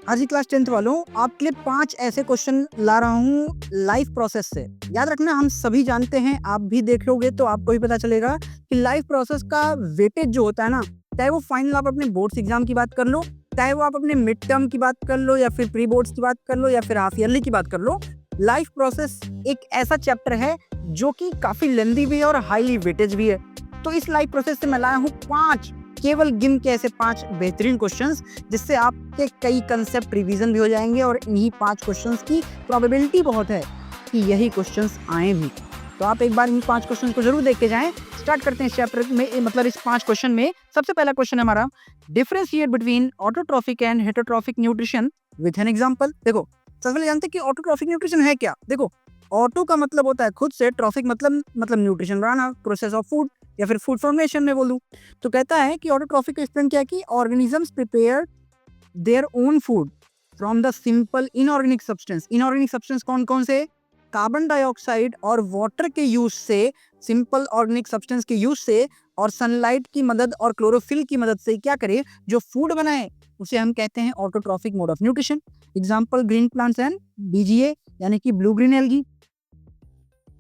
आज की class 10th वालों आपके लिए 5 ऐसे क्वेश्चन ला रहा हूँ लाइफ प्रोसेस से। याद रखना, हम सभी जानते हैं, आप भी देख लोगे तो आपको भी पता चलेगा कि लाइफ प्रोसेस का वेटेज जो होता है ना, चाहे वो फाइनल आप अपने बोर्ड्स एग्जाम की बात कर लो, चाहे वो आप अपने मिड टर्म की बात कर लो, या फिर प्री बोर्ड्स की बात कर लो, या फिर हाफ ईयरली की बात कर लो। लाइफ प्रोसेस एक ऐसा चैप्टर है जो कि काफी लेंदी भी है और हाईली वेटेज भी है। तो इस लाइफ प्रोसेस से मैं लाया हूँ 5, केवल गिन के ऐसे 5 बेहतरीन क्वेश्चंस, जिससे आपके कई कंसेप्ट रिवीजन भी हो जाएंगे और इन्हीं 5 क्वेश्चंस की प्रोबेबिलिटी बहुत है कि यही क्वेश्चंस आए भी। तो आप एक बार इन 5 क्वेश्चंस को जरूर देख के जाएं। स्टार्ट करते हैं इस चैप्टर में, मतलब इस 5 क्वेश्चन में। सबसे पहला क्वेश्चन है हमारा, differentiate between autotrophic and heterotrophic nutrition with an example. देखो, सबसे पहले जानते हैं कि ऑटोट्रॉफिक न्यूट्रिशन है क्या। देखो, ऑटो का मतलब होता है खुद से, ट्रॉफिक मतलब nutrition banana, process of food, या फिर फूड फॉर्मेशन में बोलूं तो कहता है कि ऑटोट्रॉफिक का एक्सप्लेन क्या है कि organisms prepare their own food from the simple inorganic substance. Inorganic substance कौन कौन से? कार्बन डाइऑक्साइड और वाटर के यूज से, सिंपल ऑर्गेनिक सब्सटेंस के यूज से, और सनलाइट की मदद और क्लोरोफिल की मदद से क्या करे, जो फूड बनाए, उसे हम कहते हैं autotrophic mode of nutrition. Example green plants and BGA यानी कि ब्लू ग्रीन एल्गी।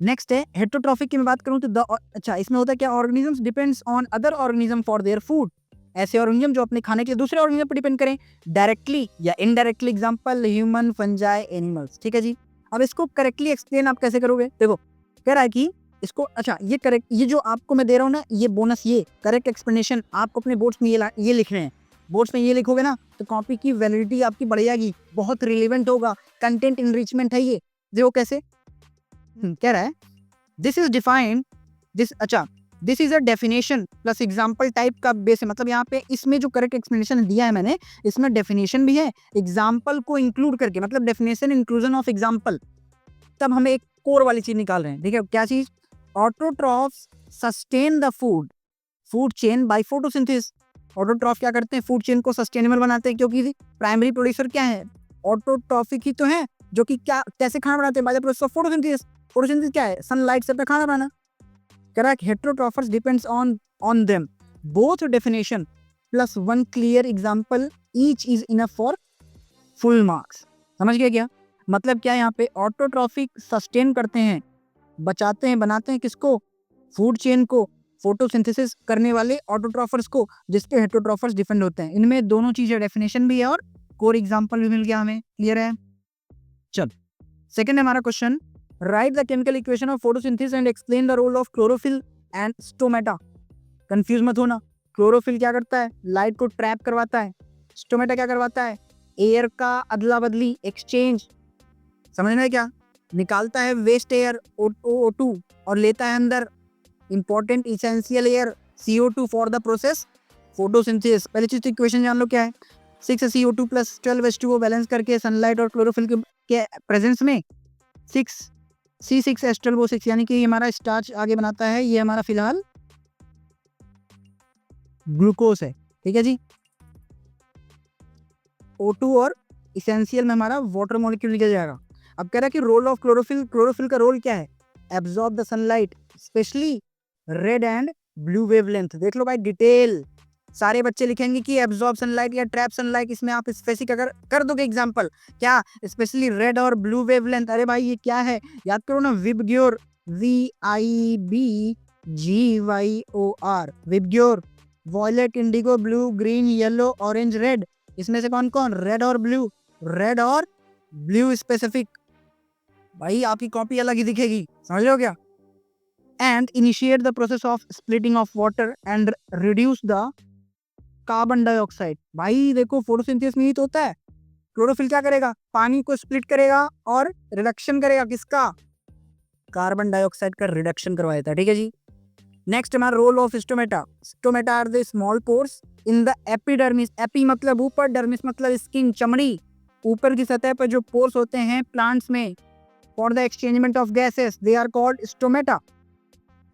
नेक्स्ट है हेटेरोट्रॉफिक की मैं बात करूं तो अच्छा, इसमें होता है क्या, organisms depends on other organism for their food. ऐसे ऑर्गेनिज्म जो अपने खाने के लिए दूसरे ऑर्गेनिज्म पर डिपेंड करें, डायरेक्टली या indirectly. Example human, fungi, animals. ठीक है जी। अब इसको करेक्टली एक्सप्लेन आप कैसे करोगे? देखो, कह रहा है कि इसको, अच्छा ये करेक्ट, ये जो आपको मैं दे रहा हूँ ना, ये बोनस, ये करेक्ट एक्सप्लेनेशन आपको अपने बोर्ड्स में ये लिखने हैं। बोर्ड्स में ये लिखोगे ना तो कॉपी की वैलिडिटी आपकी बढ़ जाएगी, बहुत रिलेवेंट होगा, कंटेंट इनरिचमेंट है ये। देखो कैसे कह रहा है, दिस इज डिफाइंड दिस, अच्छा this is a definition plus example type का बेस है। मतलब यहाँ पे इसमें जो करेक्ट एक्सप्लेनेशन दिया है मैंने, इसमें डेफिनेशन भी है एग्जाम्पल को इंक्लूड करके, मतलब डेफिनेशन इंक्लूजन ऑफ एग्जाम्पल। तब हमें एक कोर वाली चीज निकाल रहे हैं। ठीक है, क्या चीज? Autotrophs sustain the food chain by photosynthesis. Autotroph क्या करते हैं? फूड चेन को सस्टेनेबल बनाते हैं, क्योंकि प्राइमरी प्रोड्यूसर क्या है? ऑटोट्रॉफिक ही तो है, जो कि क्या कैसे खाना बनाते हैं? By the process of photosynthesis. Photosynthesis क्या है? सनलाइट से अपना खाना बनाना। Correct. Heterotrophs depends on them. Both definition plus one clear example each is enough for full marks. समझ गए क्या? मतलब क्या, यहाँ पे ऑटोट्रॉफिक सस्टेन करते हैं, बचाते हैं, बनाते हैं किसको? फूड चेन को, फोटोसिंथेसिस करने वाले ऑटोट्रॉफर्स को, जिसके हेटेरोट्रॉफर्स डिपेंड होते हैं। इनमें दोनों चीजें, डेफिनेशन भी है और कोर एग्जांपल भी मिल गया हमें। क्लियर है? चल, सेकंड है हमारा question, write the chemical equation of photosynthesis and explain the role of chlorophyll and stomata. Confuse मत होना, क्लोरोफिल क्या करता है? लाइट को ट्रैप करवाता है। स्टोमेटा क्या करवाता है? एयर का अदला बदली, एक्सचेंज। समझ में क्या? निकालता है वेस्ट एयर O2 और लेता है अंदर important essential air CO2 for the process photosynthesis. पहली चीज तो इक्वेशन जान लो क्या है, 6CO2 + 12H2O बैलेंस करके सनलाइट और क्लोरोफिल के प्रेजेंस में 6C6H12O6 यानी कि हमारा स्टार्च आगे बनाता है, ये हमारा फिलहाल ग्लूकोज है। ठीक है जी। O2 और इसेंशियल में हमारा वाटर मॉलिक्यूल निकल जाएगा। अब कह रहा है कि रोल ऑफ क्लोरोफिल, क्लोरोफिल का रोल क्या है? Absorb the sunlight, specially red and blue wavelength. देख लो भाई डिटेल, सारे बच्चे लिखेंगे कि एब्जॉर्ब सनलाइट या ट्रैप सनलाइट। इसमें आप स्पेसिफिक अगर कर दोगे एग्जांपल, क्या स्पेशली रेड और ब्लू वेवलेंथ, अरे भाई ये क्या है? याद करो ना, VIBGYOR, VIBGYOR, VIBGYOR. Violet, indigo, blue, green, yellow, orange, red. इसमें से कौन कौन? रेड और ब्लू, रेड और ब्लू स्पेसिफिक। भाई आपकी कॉपी अलग ही दिखेगी, समझ लो क्या? And initiate the process of splitting of water and reduce the carbon dioxide. भाई देखो, फोटोसिंथेसिस में ही तो होता है। क्लोरोफिल क्या करेगा? पानी को स्प्लिट करेगा और रिडक्शन करेगा, किसका? कार्बन डाइऑक्साइड का रिडक्शन करवा देता है। ठीक है जी। नेक्स्ट हमारा role of stomata. Stomata are the small pores in the epidermis. Epi मतलब ऊपर, डर्मिस मतलब स्किन, चमड़ी। ऊपर की सतह पर जो पोर्स होते हैं प्लांट्स में, for the exchangement of gases, they are called stomata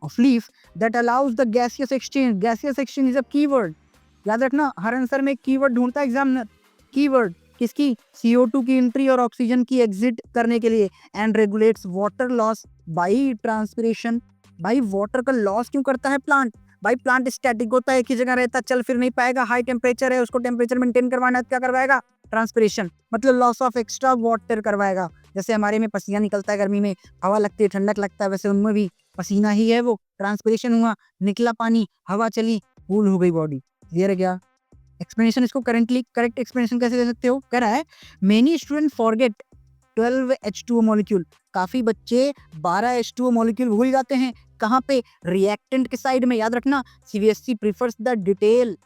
of leaf that allows the gaseous exchange. Gaseous exchange is a keyword. याद रखना, हर आंसर में कीवर्ड ढूंढता है एग्जामिनर। कीवर्ड किसकी? CO2 की एंट्री और ऑक्सीजन की एग्जिट करने के लिए। And regulates water loss by transpiration. भाई वाटर का लॉस क्यों करता है प्लांट? भाई प्लांट स्टैटिक होता है, एक ही जगह रहता, चल फिर नहीं पाएगा। हाई टेम्परेचर है, उसको टेम्परेचर मेंटेन करवाना है, क्या करवाएगा? ट्रांसपिरेशन मतलब लॉस ऑफ एक्स्ट्रा वाटर करवाएगा। जैसे हमारे में पसीना निकलता है गर्मी में, हवा लगती है, ठंडक लगता है, वैसे उनमें भी पसीना ही है वो, ट्रांसपिरेशन हुआ, निकला पानी, हवा चली, कूल हो गई बॉडी। क्लियर है क्या? एक्सप्लेनेशन इसको करेक्ट एक्सप्लेनेशन कैसे दे सकते हो? कह रहा है many student forget 12 H2O molecule. काफी बच्चे 12 H2O मॉलिक्यूल भूल जाते हैं। कहाँ पे? रिएक्टेंट के साइड में। याद रखना, सीबीएसई प्रीफर्स द डिटेल।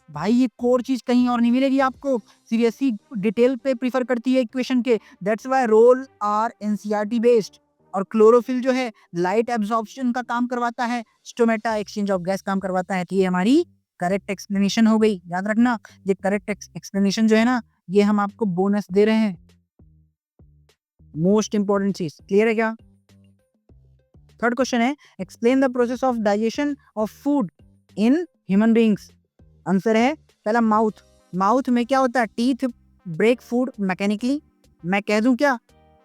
भाई ये कोर चीज कहीं और नहीं मिलेगी आपको। सीबीएसई डिटेल पे प्रीफर करती है इक्वेशन के, that's why role are NCERT based. और क्लोरोफिल जो है लाइट एब्जॉर्प्शन का काम करवाता है, स्टोमेटा एक्सचेंज ऑफ गैस काम करवाता है। तो ये हमारी करेक्ट एक्सप्लेनेशन हो गई। याद रखना, ये करेक्ट एक्सप्लेनेशन जो है ना, ये हम आपको बोनस दे रहे हैं। मोस्ट इंपॉर्टेंट चीज। क्लियर है क्या? थर्ड क्वेश्चन है explain the process of digestion of food in human beings. Answer है पहला माउथ। माउथ में क्या होता है? Teeth break food mechanically. मैं कह दूं क्या?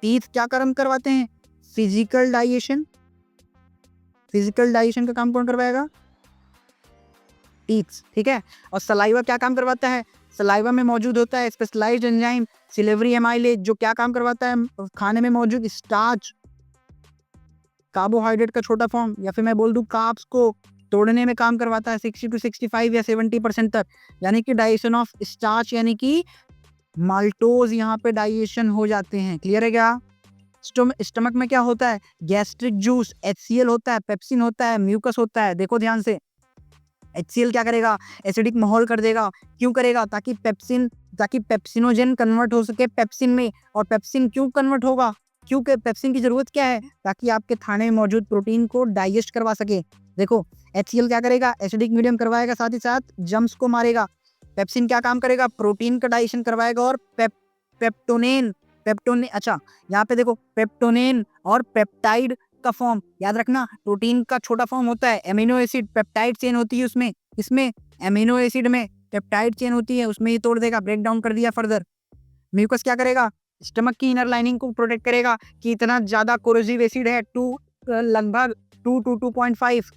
टीथ क्या काम करवाते हैं? Physical digestion. फिजिकल डाइजेशन का काम कौन करवाएगा? टीथ। ठीक है। और सलाइवा क्या काम करवाता है? सलाइवा में मौजूद होता है स्पेशलाइज्ड एंजाइम सिलेवरी एमाइलेज, जो क्या काम करवाता है? खाने में मौजूद स्टार्च, कार्बोहाइड्रेट का छोटा फॉर्म, या फिर मैं बोल दूं कार्ब्स को तोड़ने में काम करवाता है 60 to 65 या 70% तक। यानी कि डाइजेशन ऑफ स्टार्च, यानी कि माल्टोज यहाँ पे डाइजेशन हो जाते हैं। क्लियर है क्या? स्टमक में क्या होता है? गैस्ट्रिक जूस, HCl होता है, पेप्सिन होता है, म्यूकस होता है। देखो ध्यान से, HCl क्या करेगा? एसिडिक माहौल कर देगा। क्यों करेगा? ताकि पेप्सिनोजन कन्वर्ट हो सके पेप्सिन में। और पेप्सिन क्यों कन्वर्ट होगा? क्योंकि पेप्सिन की जरूरत क्या है? ताकि आपके खाने में मौजूद प्रोटीन को डाइजेस्ट करवा सके। देखो HCl क्या करेगा? एसिडिक मीडियम करवाएगा, साथ ही साथ जम्स को मारेगा। पेप्सिन क्या काम करेगा? प्रोटीन का डाइजेशन करवाएगा। और पेप्टोनेन अच्छा यहाँ पे देखो, पेप्टोनेन और पेप्टाइड का फॉर्म याद रखना। प्रोटीन का छोटा फॉर्म होता है एमिनो एसिड, पेप्टाइड चेन होती है उसमें। इसमें एमिनो एसिड में पेप्टाइड चेन होती है, उसमें ही तोड़ देगा, ब्रेक डाउन कर दिया फर्दर। म्यूकस क्या करेगा? स्टमक की इनर लाइनिंग को प्रोटेक्ट करेगा कि इतना ज्यादा कोरोसिव एसिड है, लगभग 2 to 2.5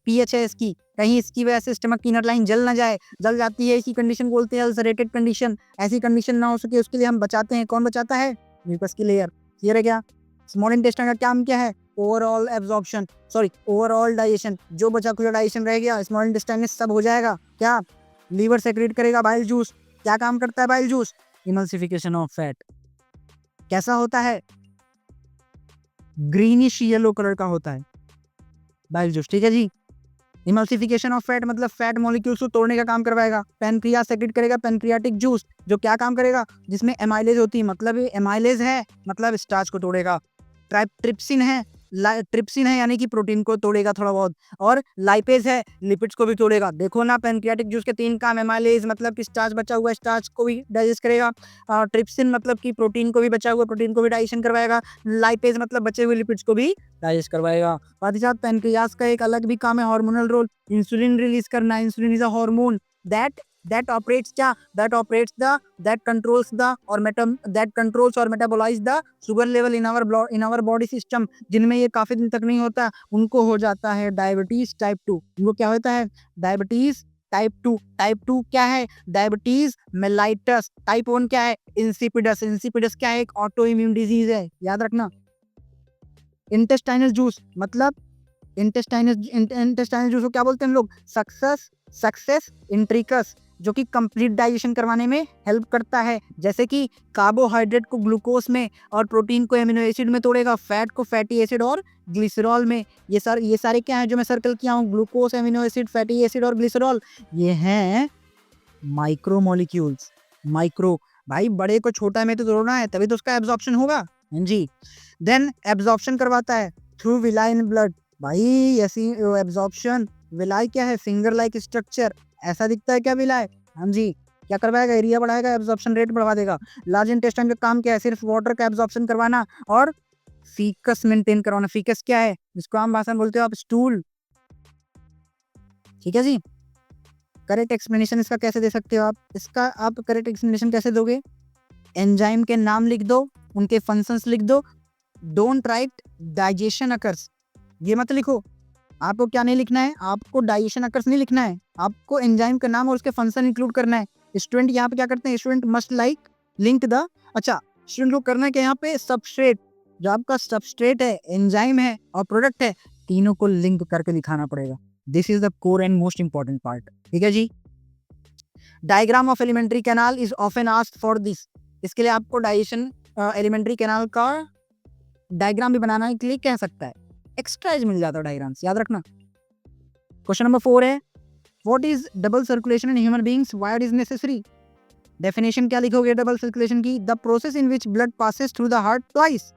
pH है इसकी, कहीं इसकी वजह से स्टमक की इनर लाइन जल ना जाए। जल जाती है, इसी कंडीशन बोलते हैं अल्सरेटेड कंडीशन। ऐसी कंडीशन ना हो सके उसके लिए हम बचाते हैं। कौन बचाता है? म्यूकस की लेयर। क्लियर है क्या? स्मॉल इंटेस्टाइन का काम क्या है? Overall absorption, sorry overall digestion. जो बचा खुचा डाइजेशन रह गया स्मॉल इंटेस्टाइन में सब हो जाएगा। क्या? लीवर सेक्रेट करेगा बाइल जूस। क्या काम करता है bile juice? Emulsification of fat. कैसा होता है? ग्रीनिश येलो कलर का होता है बाइल जूस। ठीक है जी। इमल्सिफिकेशन ऑफ फैट मतलब फैट मॉलिक्यूल्स को तोड़ने का काम करवाएगा। पैनक्रियास सेक्रेट करेगा पैनक्रियाटिक जूस, जो क्या काम करेगा? जिसमें एमाइलेज होती है, मतलब एमाइलेज है मतलब स्टार्च को तोड़ेगा। ट्रिप्सिन है, ट्रिप्सिन है यानी कि प्रोटीन को तोड़ेगा थोड़ा बहुत। और लाइपेज है, लिपिड्स को भी तोड़ेगा। देखो ना, पैनक्रियाटिक जूस के 3 काम। एमाइलेज मतलब कि स्टार्च बचा हुआ स्टार्च को भी डाइजेस्ट करेगा। ट्रिप्सिन मतलब कि प्रोटीन को भी बचा हुआ प्रोटीन को भी डाइजेशन करवाएगा। लाइपेज मतलब बचे हुए लिपिड्स को भी डाइजेस्ट करवाएगा। साथ ही साथ पैनक्रियास का एक अलग भी काम है, हार्मोनल रोल। इंसुलिन रिलीज करना। Insulin is a hormone that operates क्या? that operates the that controls the or that controls or metabolize the sugar level in our body system। जिनमें ये काफी दिन तक नहीं होता उनको हो जाता है डायबिटीज टाइप 2। उनको क्या होता है? Diabetes type 2। टाइप 2 क्या है? Diabetes mellitus. टाइप 1 क्या है? इंसिपिडस। इंसिपिडस क्या है? एक ऑटो इम्यून डिजीज है, याद रखना। इंटेस्टाइनल जूस मतलब इंटेस्टाइनल जूस को क्या बोलते हैं हम लोग? सक्सेस इंट्रिकस, जो कि कंप्लीट डाइजेशन करवाने में हेल्प करता है। जैसे कि कार्बोहाइड्रेट को ग्लूकोज में और प्रोटीन को एमिनो एसिड में तोड़ेगा, फैट को फैटी एसिड और ग्लिसरॉल में। ये सारे क्या है जो मैं सर्कल किया हूँ? Glucose, amino acid, fatty acid और ग्लिसरॉल, ये हैं माइक्रो मॉलिक्यूल्स। माइक्रो, भाई बड़े को छोटा में तो तोड़ना है तभी तो उसका एब्जॉर्प्शन होगा जी। देन एब्जॉर्प्शन करवाता है थ्रू विलाई इन ब्लड। भाई ऐसी एब्जॉर्प्शन, विलाई क्या है? फिंगर लाइक स्ट्रक्चर, ऐसा दिखता है क्या विलाई? हाँ जी। क्या करवाएगा? एरिया बढ़ाएगा, एब्जॉर्प्शन रेट बढ़ा देगा। लार्ज इंटेस्टाइन का काम क्या है? सिर्फ वाटर का एब्जॉर्प्शन करवाना और फीकस मेंटेन करवाना। फीकस क्या है? जिसको आम भाषा में बोलते हो आप स्टूल। ठीक है जी। करेक्ट एक्सप्लेनेशन इसका कैसे दे सकते हो आप? इसका आप करेक्ट एक्सप्लेनेशन कैसे दोगे? एंजाइम के नाम लिख दो, उनके फंक्शंस लिख दो। डोंट राइट डाइजेशन अकर्स, ये मत लिखो। आपको क्या नहीं लिखना है? आपको डाइजेशन अकर्स नहीं लिखना है, आपको एंजाइम का नाम और उसके फंक्शन इंक्लूड करना है। स्टूडेंट यहाँ पे क्या करते हैं, student must like link the, अच्छा स्टूडेंट को करना है कि यहाँ पे सबस्ट्रेट, जो आपका सबस्ट्रेट है, एंजाइम है और प्रोडक्ट है, तीनों को लिंक करके दिखाना पड़ेगा। This is the core and most important part, ठीक है जी। Diagram of alimentary canal is often asked for this, इसके लिए आपको डाइजेशन एलिमेंट्री कैनाल का डायग्राम भी बनाना के लिए कह सकता है, एक्स्ट्रा मिल जाता है डायग्राम्स, याद रखना। क्वेश्चन नंबर 4 है, what is double circulation in human beings, why it is necessary. Definition क्या लिखोगे डबल सर्कुलेशन की, the process in which blood passes through the heart twice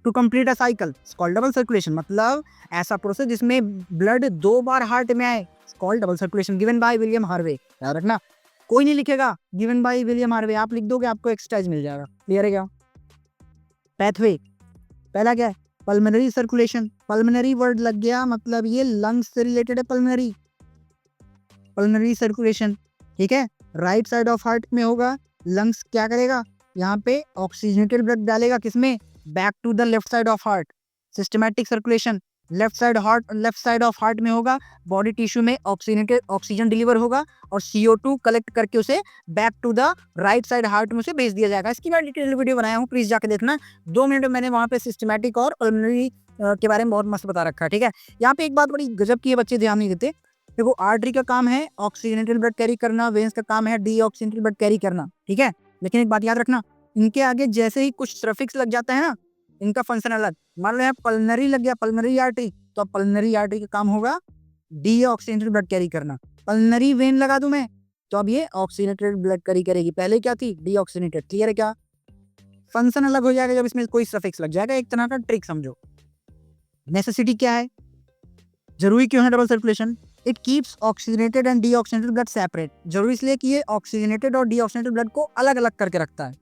to complete a cycle, called double circulation. मतलब ऐसा process जिसमें blood 2 बार heart में आए, called double circulation, given by William Harvey. याद रखना, कोई नहीं लिखेगा गिवन बाय विलियम हार्वे, आप लिख दोगे आपको एक्स्ट्रा मिल जाएगा। क्लियर है क्या। पैथवे, पहला क्या है, पल्मोनरी सर्कुलेशन, पल्मोनरी वर्ड लग गया, मतलब ये लंग्स से रिलेटेड है, पल्मोनरी, पल्मोनरी सर्कुलेशन, ठीक है। राइट साइड ऑफ हार्ट में होगा, लंग्स क्या करेगा, यहाँ पे ऑक्सीजनेटेड ब्लड डालेगा, किसमें, back to the left side of heart. Systematic circulation, left side of heart में होगा, बॉडी टिश्यू में ऑक्सीजनेटेड ऑक्सीजन डिलीवर होगा और CO2 कलेक्ट करके उसे back to the right side heart में उसे भेज दिया जाएगा। इसकी मैं डिटेल वीडियो बनाया हूँ, प्लीज जाके देखना, 2 मिनट में मैंने वहाँ पे सिस्टमैटिक और पल्मोनरी के बारे में बहुत मस्त बता रखा है, ठीक है। यहाँ पे एक बात बड़ी गजब की है, बच्चे ध्यान नहीं देते। देखो आर्टरी का काम है ऑक्सीजनेटेड ब्लड कैरी करना, वेन्स का काम है डीऑक्सीजनेटेड ब्लड कैरी करना, ठीक है। लेकिन एक बात याद रखना, इनके आगे जैसे ही कुछ सफिक्स लग जाता है ना, इनका फंक्शन अलग। मान लो यहाँ पल्मोनरी लग गया, पल्मोनरी आर्टरी, तो पल्मोनरी आर्टरी का काम होगा डीऑक्सीजनेटेड ब्लड कैरी करना। पल्मोनरी वेन लगा दूं मैं, तो अब ये ऑक्सीजनेटेड ब्लड कैरी करेगी, पहले क्या थी, डीऑक्सीजनेटेड। क्लियर है क्या, फंक्शन अलग हो जाएगा जब इसमें कोई सफिक्स लग जाएगा, एक तरह का ट्रिक समझो। नेसेसिटी क्या है, जरूरी क्यों है double circulation, it keeps oxygenated and deoxygenated blood separate. जरूरी इसलिए कि ये ऑक्सीजनेटेड और डीऑक्सीजनेटेड ब्लड को अलग अलग करके रखता है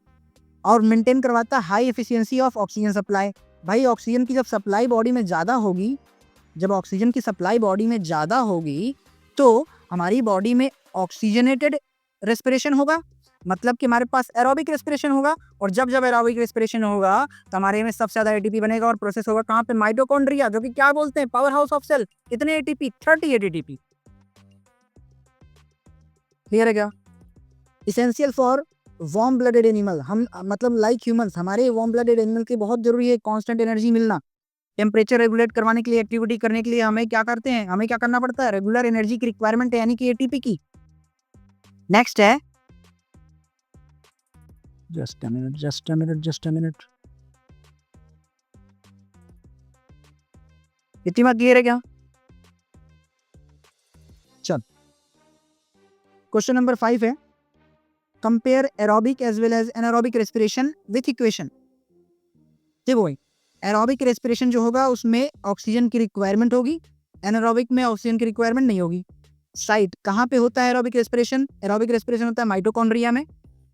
और मेंटेन करवाता है high efficiency of oxygen supply. भाई ऑक्सीजन की जब सप्लाई बॉडी में ज़्यादा होगी, जब ऑक्सीजन की सप्लाई बॉडी में ज़्यादा होगी तो हमारी बॉडी में ऑक्सीजनेटेड रेस्पिरेशन होगा, मतलब कि हमारे पास एरोबिक रेस्पिरेशन होगा, और जब जब एरोबिक रेस्पिरेशन होगा तो हमारे में सबसे ज़्यादा एटीपी बनेगा और प्रोसेस होगा कहाँ पे, माइटोकॉन्ड्रिया, जो कि क्या बोलते हैं, पावर हाउस ऑफ सेल। कितने एटीपी, 38 एटीपी। क्लियर है क्या। Essential for warm blooded animal, हम मतलब लाइक ह्यूमंस, हमारे वार्म ब्लडेड एनिमल की बहुत जरूरी है कांस्टेंट एनर्जी मिलना। टेम्परेचर रेगुलेट करवाने के लिए, एक्टिविटी करने के लिए हमें क्या करते हैं, हमें क्या करना पड़ता है, रेगुलर एनर्जी की रिक्वायरमेंट है, यानी कि एटीपी की। नेक्स्ट है, जस्ट अ मिनट, इतनी बात क्लियर है क्या। चल क्वेश्चन नंबर 5 है, compare aerobic as well as anaerobic respiration with equation. देखो एरोबिक रेस्पिरेशन जो होगा उसमें ऑक्सीजन की रिक्वायरमेंट होगी, एनारोबिक में ऑक्सीजन की रिक्वायरमेंट नहीं होगी। साइट कहाँ पे होता है एरोबिक रेस्पिरेशन, एरोबिक रेस्पिरेशन होता है माइटोकॉन्ड्रिया में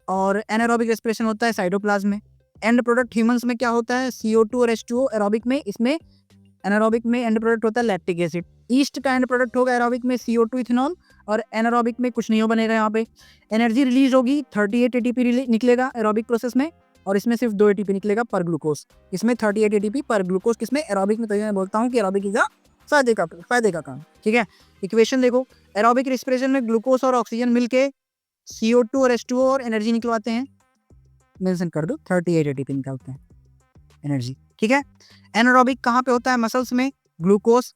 और एनारोबिक रेस्पिरेशन होता है साइटोप्लाज्म में। एंड प्रोडक्ट ह्यूमंस में क्या होता है, CO2 और H2O एरोबिक में, इसमें एनारोबिक में एंड प्रोडक्ट होता है लैक्टिक एसिड। ईस्ट का एंड प्रोडक्ट होगा एरोबिक में CO2 इथेनॉल, और एनारोबिक में कुछ नहीं हो बनेगा। यहाँ पे एनर्जी रिलीज होगी, 38 ATP निकलेगा एरोबिक प्रोसेस में, और इसमें सिर्फ 2 ATP निकलेगा पर ग्लूकोज। इसमें 38 ATP पर ग्लूकोज, किसमें, एरोबिक में। तो मैं बोलता हूँ कि एरोबिक इज फायदे का काम, ठीक है। इक्वेशन देखो, एरोबिक रेस्पिरेशन में ग्लूकोज और ऑक्सीजन मिलके CO2 और H2O और एनर्जी निकलवाते हैं, मेंशन कर दो, 38 ATP निकालते हैं एनर्जी, ठीक है। एनारोबिक कहाँ पे होता है, मसल्स में, ग्लूकोज,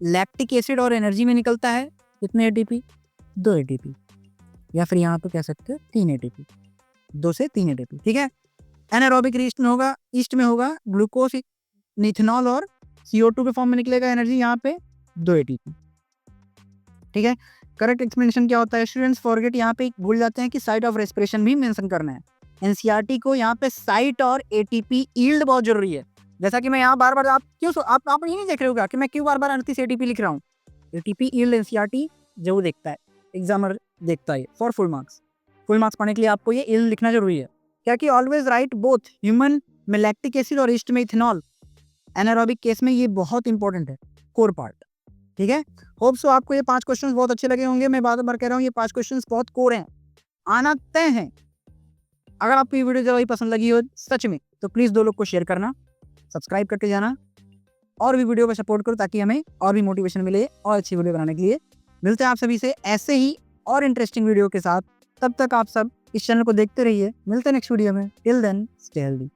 लैक्टिक एसिड और एनर्जी में निकलता है कितने ATP, 2 ATP, या फिर यहाँ पे कह सकते हैं 3 ATP, 2 से 3 ATP, ठीक है। एनारोबिक ईस्ट में होगा ग्लूकोज, इथेनॉल और CO2 के फॉर्म में निकलेगा एनर्जी, यहाँ पे 2 ATP, ठीक है। करेक्ट एक्सप्लेनेशन क्या होता है, स्टूडेंट्स फॉरगेट, यहाँ पे भूल जाते हैं कि साइट ऑफ रेस्पिरेशन भी मेंशन करना है। एनसीईआरटी को यहाँ पे साइट और ATP यील्ड बहुत जरूरी है। जैसा कि मैं यहाँ बार बार, आप क्यों आप ये नहीं देख रहे होगा कि मैं क्यों बार बार 38 ATP लिख रहा हूँ। ATP यील्ड एनसीईआरटी जरूर देखता है, एग्जामर देखता है फॉर फुल मार्क्स पाने के लिए आपको ये यील्ड लिखना जरूरी है। क्या कि ऑलवेज राइट बोथ ह्यूमन में लैक्टिक एसिड और ईस्ट में इथेनॉल, एनारोबिक केस में ये बहुत इंपॉर्टेंट है, कोर पार्ट, ठीक है। होप सो आपको ये 5 क्वेश्चंस बहुत अच्छे लगे होंगे। मैं बार बार कह रहा हूँ ये 5 क्वेश्चंस बहुत कोर हैं, आना तय हैं। अगर आपको ये वीडियो जरा पसंद लगी हो सच में, तो प्लीज़ 2 लोग को शेयर करना, सब्सक्राइब करके जाना और भी वीडियो को सपोर्ट करो, ताकि हमें और भी मोटिवेशन मिले और अच्छी वीडियो बनाने के लिए। मिलते हैं आप सभी से ऐसे ही और इंटरेस्टिंग वीडियो के साथ। तब तक आप सब इस चैनल को देखते रहिए। मिलते हैं नेक्स्ट वीडियो में। Till then stay healthy.